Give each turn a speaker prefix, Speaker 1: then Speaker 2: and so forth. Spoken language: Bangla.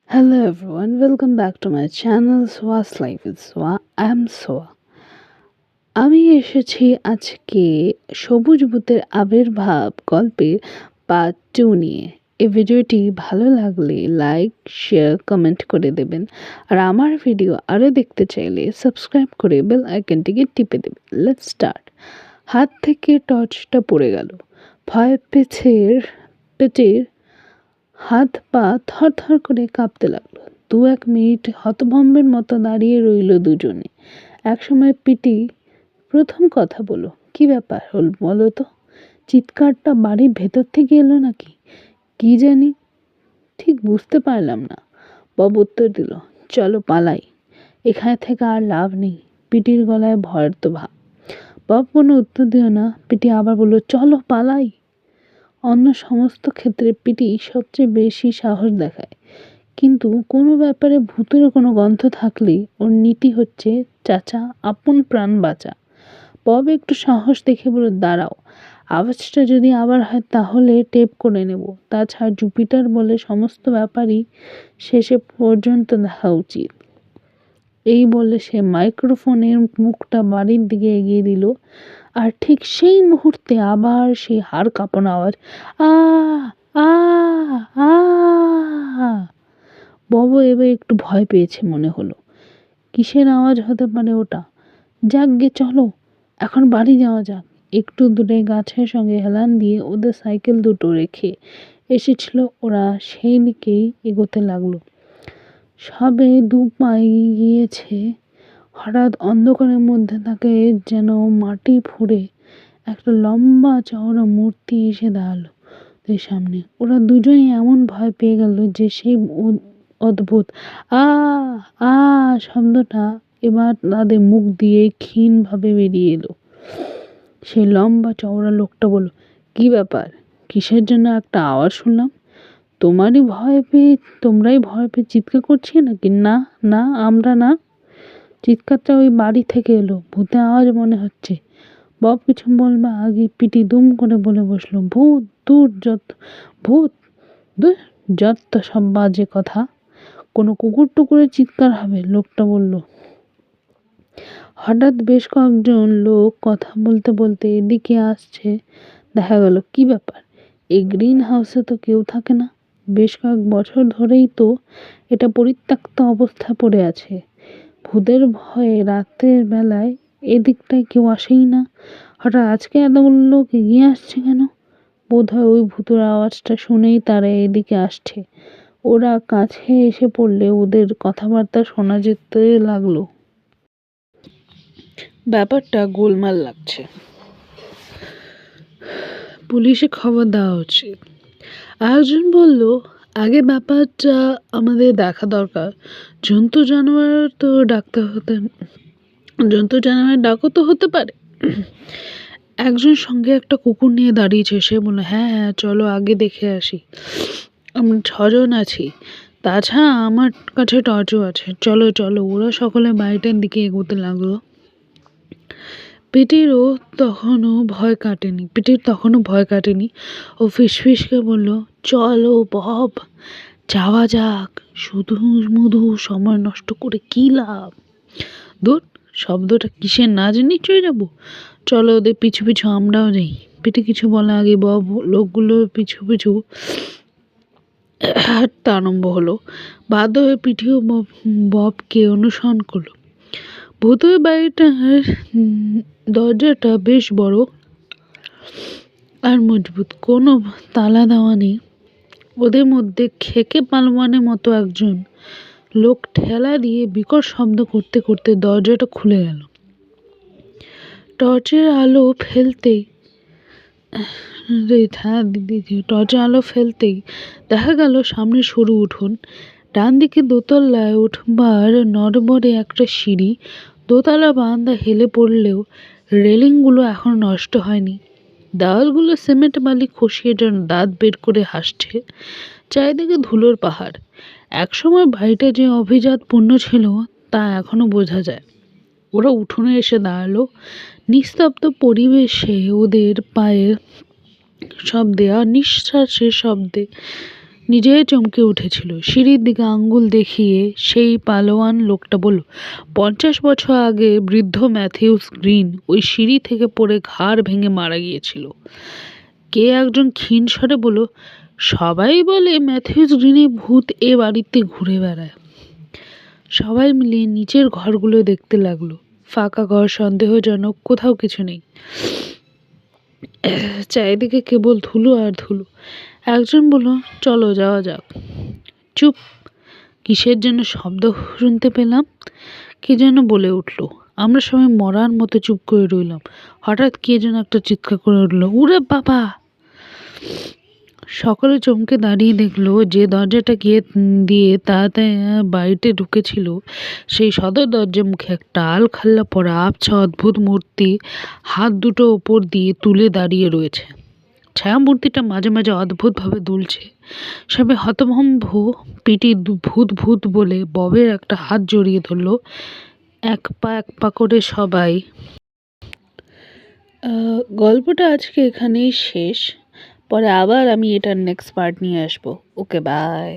Speaker 1: Hello everyone, welcome back to my channel Swa's Life with Swa. I am Swa. আমি এসেছি আজকে সবুজ বুতের আবির্ভাব গল্পের পার্ট 2 নিয়ে। এই ভিডিওটি ভালো লাগলে লাইক, শেয়ার, কমেন্ট করে দেবেন। আর আমার ভিডিও আরও দেখতে চাইলে সাবস্ক্রাইব করে বেল আইকনটিকে টিপে দেবেন। Let's start. হাত থেকে টর্চটা পড়ে গেল। ভয় পেটের হাত পা থরথর করে কাঁপতে লাগলো। 1 মিনিট হতভম্বের মতো দাঁড়িয়ে রইল দুজনে। একসময় পিটি প্রথম কথা বলল, কি ব্যাপার হল বলো তো? চিৎকারটা বাড়ির ভেতর থেকে এলো নাকি? কি জানি, ঠিক বুঝতে পারলাম না। বব উত্তর দিল, চলো পালাই, এখানে থেকে আর লাভ নেই। পিটির গলায় ভয়ের তো ভাব। বব কোনো উত্তর দিল না। পিটি আবার বলল, চলো পালাই। অন্য সমস্ত ক্ষেত্রে পিটি সবচেয়ে বেশি সাহস দেখায়, কিন্তু কোনো ব্যাপারে ভূতের কোনো গন্ধ থাকলে ওর নীতি হচ্ছে চাচা আপন প্রাণ বাঁচা। বব একটু সাহস দেখে বলে, দাঁড়াও, আওয়াজটা যদি আবার হয় তাহলে টেপ করে নেব। তাছাড়া জুপিটার বলে সমস্ত ব্যাপারই শেষে পর্যন্ত দেখা উচিত। এই বলে সে মাইক্রোফোনের মুখটা বাড়ির দিকে এগিয়ে দিল। আর ঠিক সেই মুহূর্তে আবার সেই হাড় কাঁপানো আওয়াজ, আ আ আ বব এবার একটু ভয় পেয়েছে মনে হলো। কিসের আওয়াজ হতে পারে ওটা? যাক গে, চলো এখন বাড়ি যাওয়া যাক। একটু দূরে গাছের সঙ্গে হেলান দিয়ে ওদের সাইকেল দুটো রেখে এসেছিল ওরা সেই দিকেই এগোতে লাগলো। সবে 2 পা গিয়েছে, হঠাৎ অন্ধকারের মধ্যে তাকে যেন মাটি ফুঁড়ে একটা লম্বা চওড়া মূর্তি এসে দাঁড়ালো ওদের সামনে। ওরা দুজনেই এমন ভয় পেয়ে গেল যে সেই অদ্ভুত আ আ শব্দটা এবার তাদের মুখ দিয়ে ক্ষীণভাবে বেরিয়ে এলো। সেই লম্বা চওড়া লোকটা বলল, কি ব্যাপার? কিসের জন্য একটা আওয়াজ শুনলাম? তোমরাই ভয় পেয়ে চিৎকার করছি নাকি? না না, আমরা না। চিৎকারটা ওই বাড়ি থেকে এলো, ভূতের আওয়াজ মনে হচ্ছে। বব কিছু বলবা আগে পিটি দুম করে বলে বসলো, ভূত দূর, ভূত দূর, যত সব বাজে কথা। কোনো কুকুর টুকুরের চিৎকার হবে, লোকটা বলল। হঠাৎ বেশ কয়েকজন লোক কথা বলতে বলতে এদিকে আসছে। দেখা গেল, কি ব্যাপার, এই গ্রিন হাউসে তো কেউ থাকে না। বেশ কয়েক বছর ধরেই তো এটা পরিত্যক্ত অবস্থায় পড়ে আছে। ভূতের ভয়ে রাতের বেলায় এদিকটায় কেউ আসেই না। হঠাৎ আজকে এতগুলো লোক এগিয়ে আসছে কেন? বোধহয় ওই ভূতের আওয়াজটা শুনেই তারা এদিকে আসছে। ওরা কাছে এসে পড়লে ওদের কথাবার্তা শোনা যেতে লাগলো। ব্যাপারটা গোলমাল লাগছে, পুলিশে খবর দেওয়া উচিত। আরেকজন বলল, আগে ব্যাপারটা আমাদের দেখা দরকার। জন্তু জানোয়ার ডাকও তো হতে পারে। একজন সঙ্গে একটা কুকুর নিয়ে দাঁড়িয়েছে, সে বলল, হ্যাঁ হ্যাঁ চলো আগে দেখে আসি, আমরা 6 জন আছি, তাছাড়া আমার কাছে টর্চও আছে, চলো চলো। ওরা সকলে বাড়িটার দিকে এগোতে লাগলো। পিটির তখনও ভয় কাটেনি। ও ফিসফিসকে বলল, চলো বব, যাওয়া যাক, শুধু মধু সময় নষ্ট করে কি লাভ? দূর, শব্দটা কিসের না জানি চলে যাবো। চলো ওদের পিছু পিছু আমরাও যাই। পিটি কিছু বলা আগে বব লোকগুলোর পিছু পিছু হাঁটতে আরম্ভ হলো। বাধ্য হয়ে পিটিও ববকে অনুসরণ করলো। ভূতের বাড়িটার দরজাটা বেশ বড় আর মজবুত, কোনো তালা দেওয়া নেই। ওদের মধ্যে খেকে পালোয়ানের মতো একজন লোক ঠেলা দিয়ে বিকট শব্দ করতে করতে দরজাটা খুলে গেল। টর্চের আলো ফেলতেই দেখা গেল সামনে সরু উঠোন, ডান দিকে দোতলায় উঠবার নড়বড়ে একটা সিঁড়ি। দোতলা বারান্দা হেলে পড়লেও রেলিংগুলো এখন নষ্ট হয়নি। দেওয়ালগুলো সিমেন্ট বালি খসিয়ে যেন দাঁত বের করে হাসছে। চারিদিকে ধুলোর পাহাড়। একসময় বাড়িটা যে অভিজাতপূর্ণ ছিল তা এখনো বোঝা যায়। ওরা উঠোনে এসে দাঁড়ালো। নিস্তব্ধ পরিবেশে ওদের পায়ের শব্দে আর নিঃশ্বাসের শব্দে নিজে চমকে উঠেছিল। সিঁড়ির দিকে আঙ্গুল দেখিয়ে সেই পালোয়ান লোকটা বলল, 50 বছর আগে বৃদ্ধ ম্যাথিউস গ্রিন ওই সিঁড়ি থেকে পড়ে ঘাড় ভেঙে মারা গিয়েছিল। কে একজন ক্ষীণ স্বরে বলল, সবাই বলে ম্যাথিউস গ্রিনের ভূত এ বাড়িতে ঘুরে বেড়ায়। সবাই মিলে নিচের ঘরগুলো দেখতে লাগলো। ফাঁকা ঘর, সন্দেহজনক, কোথাও কিছু নেই। চারিদিকে কেবল ধুলো আর ধুলো। একজন বলল, চলো যাওয়া যাক। চুপ! কিসের যেন শব্দ শুনতে পেলাম। কে যেন বলে উঠল। আমরা সবাই মরার মতো চুপ করে রইলাম। হঠাৎ কে যেন একটা চিৎকার করে উঠল, উরে বাবা! সকলে চমকে দাঁড়িয়ে দেখলো যে দরজাটা গিয়ে দিয়ে তাড়াতাড়ি বাড়িতে ঢুকেছিল, সেই সদর দরজার মুখে একটা আলখাল্লা পরা আবছা অদ্ভুত মূর্তি হাত দুটো ওপর দিয়ে তুলে দাঁড়িয়ে রয়েছে। ছায়ামূর্তিটা মাঝে মাঝে অদ্ভুতভাবে দুলছে। সবাই হতভম্ব। পিটি ভূত ভূত বলে ববের একটা হাত জড়িয়ে ধরলো। এক পা করে সবাই। গল্পটা আজকে এখানেই শেষ। পরে আবার আমি এটার নেক্সট পার্ট নিয়ে আসবো। ওকে, বাই।